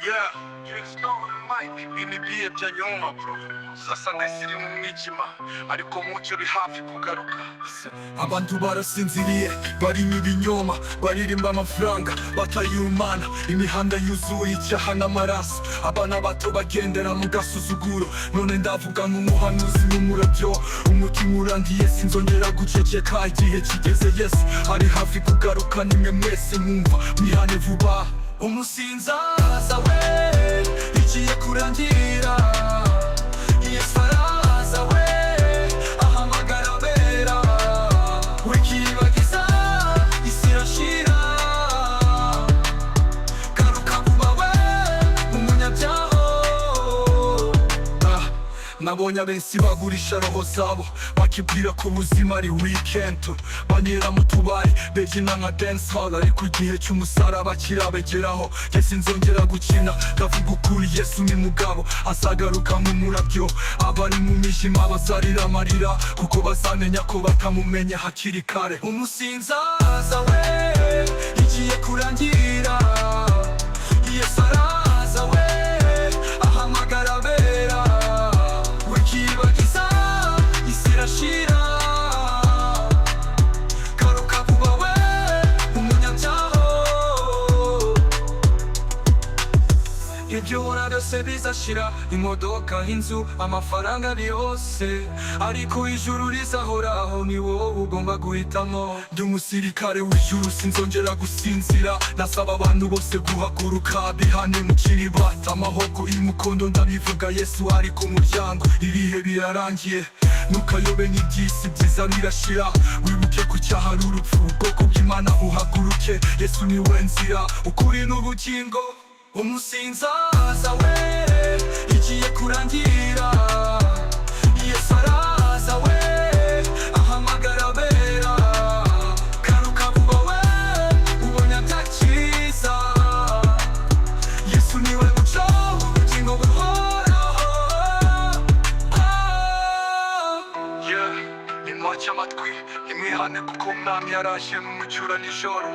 Yeah, ibihe bya nyuma bro. Sasa ndasiri mu mwijima ariko umucyo uri hafi kugaruka. Abantu barasinziriye barimo ibinyoma, baririmba amafaranga batayumana, imihanda yuzuye icyaha n'amaraso, abana bato bagendera mu gasuzuguro. None ndavuga nk'umuhanuzi n'umurabyo, umutima urangiye sinzongera guceceka. Igihe kigeze, Yesu ari hafi kugaruka, nimwe mwese mwumva mwihane vuba. Umusinza aza we, igiye kurangira. Yesu araza we, ahamagara abera. Wikibagiza isi irashira, garuka vuba we umunyabyaha. Nabonye abenshi bagurisha roho zabo, bakibwira ko ubuzima ari weekend. Banyera mu tubari bebyina nka dance hall, ariko igihe cy'umusaraba kirabegeraho. Jye sinzongera gukina, ndavuga ukuri, Yesu ni mugabo, azagaruka nk'umurabyo. Abari mu mijima bazarira amarira, kuko bazamenya ko batamumenye hakiri kare. Umusinza aza we, igiye kurangira. Yesu araza we, ahamagara abera. Wikibagiza isi irashira, garuka vuba we umunyabyaha. Ibyo ubona byose bizashira, imodoka, inzu, amafaranga ari yose, ariko ijuru rizahoraho, ni wowe ugomba guhitamo. Ndi umusirikare w'ijuru, sinzongera gusinzira. Nasaba abantu bose guhaguruka, bihane mukiri bato. Amahoko y'umukondo ndabivuga, Yesu ari ku muryango. Ibihe birarangiye, ntukayobe n'iby'isi byiza birashira. Wibuke ku cyaha ari urupfu, ubwoko bw'Imana buhaguruke. Yesu ni we nzira, ukuri n'ubugingo. Umusinza aza we, igiye kurangira. Yesu araza we, ahamagara abera. Garuka vuba we ubonye atakiza. Yesu ni we muco w'ubugingo buhoraho. Yeah, nimwace amatwi nimwihane, kuko umwami yaraje mu mucyura nijoro.